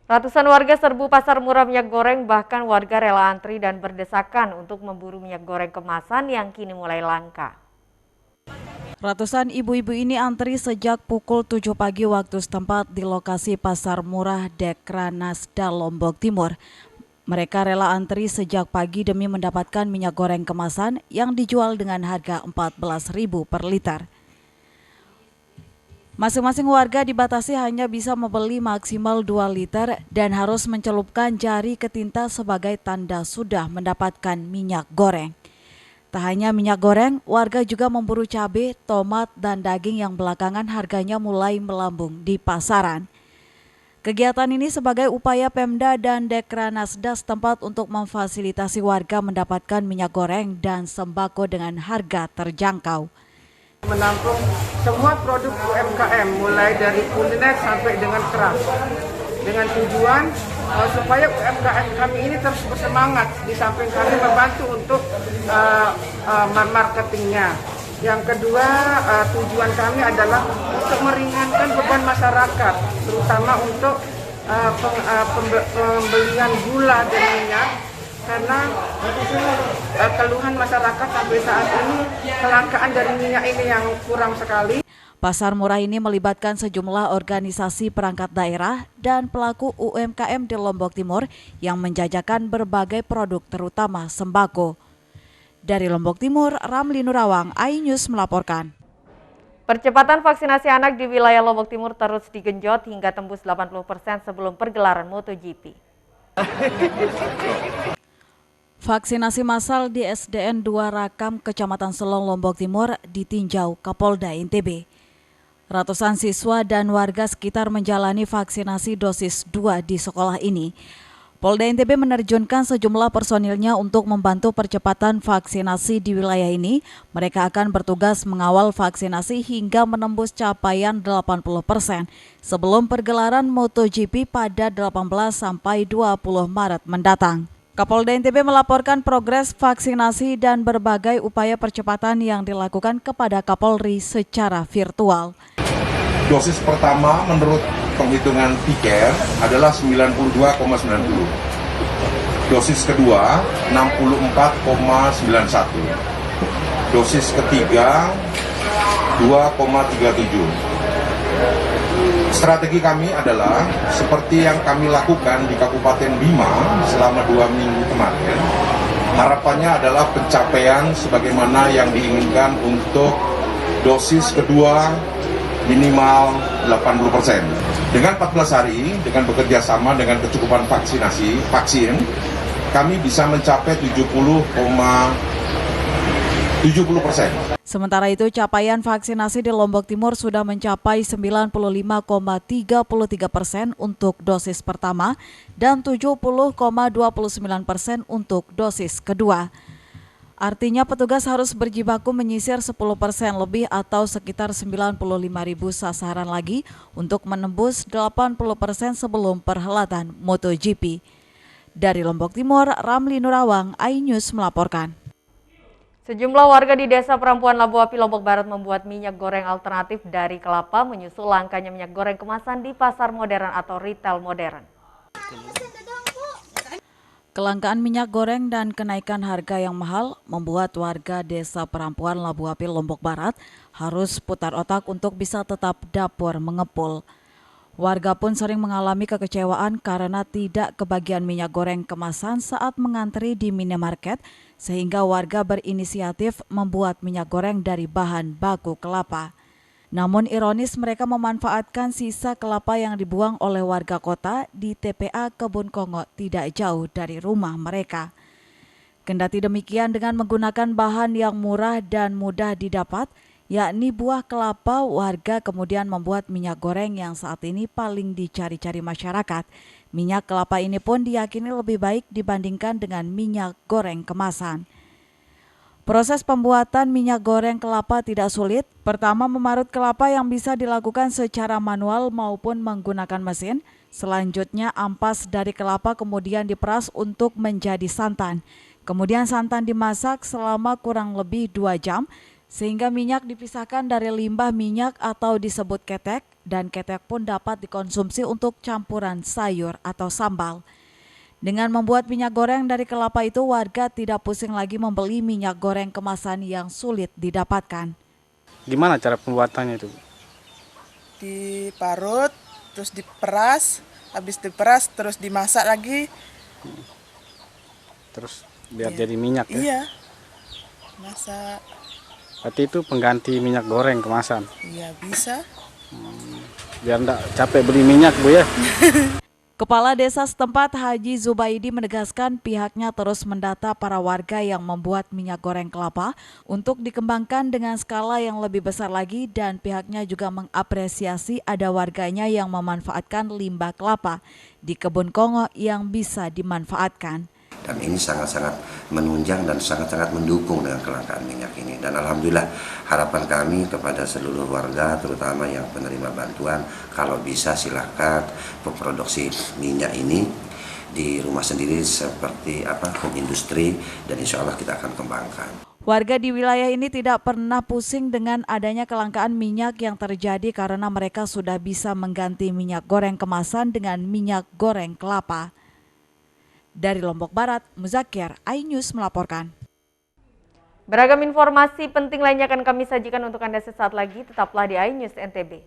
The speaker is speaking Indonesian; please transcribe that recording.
Ratusan warga serbu pasar murah minyak goreng, bahkan warga rela antri dan berdesakan untuk memburu minyak goreng kemasan yang kini mulai langka. Ratusan ibu-ibu ini antri sejak pukul 7 pagi waktu setempat di lokasi pasar murah Dekranasda, Lombok Timur. Mereka rela antri sejak pagi demi mendapatkan minyak goreng kemasan yang dijual dengan harga Rp14.000 per liter. Masing-masing warga dibatasi hanya bisa membeli maksimal 2 liter dan harus mencelupkan jari ke tinta sebagai tanda sudah mendapatkan minyak goreng. Tak hanya minyak goreng, warga juga memburu cabai, tomat, dan daging yang belakangan harganya mulai melambung di pasaran. Kegiatan ini sebagai upaya Pemda dan Dekranasda setempat untuk memfasilitasi warga mendapatkan minyak goreng dan sembako dengan harga terjangkau. Menampung semua produk UMKM mulai dari kuliner sampai dengan keras dengan tujuan supaya UMKM kami ini terus bersemangat, di samping kami membantu untuk marketingnya. Yang kedua, tujuan kami adalah untuk meringankan beban masyarakat, terutama untuk pembelian gula dan minyak, karena keluhan masyarakat sampai saat ini kelangkaan dari minyak ini yang kurang sekali. Pasar murah ini melibatkan sejumlah organisasi perangkat daerah dan pelaku UMKM di Lombok Timur yang menjajakan berbagai produk terutama sembako. Dari Lombok Timur, Ramli Nurawang, iNews melaporkan. Percepatan vaksinasi anak di wilayah Lombok Timur terus digenjot hingga tembus 80% sebelum pergelaran MotoGP. Vaksinasi massal di SDN 2 Rakam, Kecamatan Selong, Lombok Timur ditinjau Kapolda NTB. Ratusan siswa dan warga sekitar menjalani vaksinasi dosis 2 di sekolah ini. Polda NTB menerjunkan sejumlah personilnya untuk membantu percepatan vaksinasi di wilayah ini. Mereka akan bertugas mengawal vaksinasi hingga menembus capaian 80% sebelum pergelaran MotoGP pada 18 sampai 20 Maret mendatang. Kapolda NTB melaporkan progres vaksinasi dan berbagai upaya percepatan yang dilakukan kepada Kapolri secara virtual. Dosis pertama menurut penghitungan tiket adalah 92,90. Dosis kedua 64,91. Dosis ketiga 2,37. Strategi kami adalah seperti yang kami lakukan di Kabupaten Bima selama 2 minggu kemarin. Harapannya adalah pencapaian sebagaimana yang diinginkan untuk dosis kedua minimal 80%. Dengan 14 hari, dengan bekerja sama dengan kecukupan vaksin, kami bisa mencapai 70%. Sementara itu, capaian vaksinasi di Lombok Timur sudah mencapai 95,33% untuk dosis pertama dan 70,29% untuk dosis kedua. Artinya petugas harus berjibaku menyisir 10% lebih atau sekitar 95.000 sasaran lagi untuk menembus 80% sebelum perhelatan MotoGP. Dari Lombok Timur, Ramli Nurawang, iNews melaporkan. Sejumlah warga di Desa Perampuan Labu Api, Lombok Barat membuat minyak goreng alternatif dari kelapa menyusul langkanya minyak goreng kemasan di pasar modern atau retail modern. Kelangkaan minyak goreng dan kenaikan harga yang mahal membuat warga Desa Perampuan Labu Api, Lombok Barat harus putar otak untuk bisa tetap dapur mengepul. Warga pun sering mengalami kekecewaan karena tidak kebagian minyak goreng kemasan saat mengantri di minimarket, sehingga warga berinisiatif membuat minyak goreng dari bahan baku kelapa. Namun ironis, mereka memanfaatkan sisa kelapa yang dibuang oleh warga kota di TPA Kebun Kongo tidak jauh dari rumah mereka. Kendati demikian, dengan menggunakan bahan yang murah dan mudah didapat, yakni buah kelapa, warga kemudian membuat minyak goreng yang saat ini paling dicari-cari masyarakat. Minyak kelapa ini pun diyakini lebih baik dibandingkan dengan minyak goreng kemasan. Proses pembuatan minyak goreng kelapa tidak sulit. Pertama, memarut kelapa yang bisa dilakukan secara manual maupun menggunakan mesin. Selanjutnya, ampas dari kelapa kemudian diperas untuk menjadi santan. Kemudian santan dimasak selama kurang lebih 2 jam. sehingga minyak dipisahkan dari limbah minyak atau disebut ketek, dan ketek pun dapat dikonsumsi untuk campuran sayur atau sambal. Dengan membuat minyak goreng dari kelapa itu, warga tidak pusing lagi membeli minyak goreng kemasan yang sulit didapatkan. Gimana cara pembuatannya itu? Diparut, terus diperas, habis diperas terus dimasak lagi. Terus biar jadi minyak ya? Iya, masak. Berarti itu pengganti minyak goreng kemasan? Iya bisa. Biar enggak capek beli minyak Bu ya? Kepala Desa setempat Haji Zubaidi menegaskan pihaknya terus mendata para warga yang membuat minyak goreng kelapa untuk dikembangkan dengan skala yang lebih besar lagi, dan pihaknya juga mengapresiasi ada warganya yang memanfaatkan limbah kelapa di kebun kongo yang bisa dimanfaatkan. Dan ini sangat-sangat menunjang dan sangat-sangat mendukung dengan kelangkaan minyak ini. Dan alhamdulillah harapan kami kepada seluruh warga, terutama yang penerima bantuan, kalau bisa silakan memproduksi minyak ini di rumah sendiri seperti home industry, dan insya Allah kita akan kembangkan. Warga di wilayah ini tidak pernah pusing dengan adanya kelangkaan minyak yang terjadi karena mereka sudah bisa mengganti minyak goreng kemasan dengan minyak goreng kelapa. Dari Lombok Barat, Muzakir, iNews melaporkan. Beragam informasi penting lainnya akan kami sajikan untuk Anda sesaat lagi. Tetaplah di iNews NTB.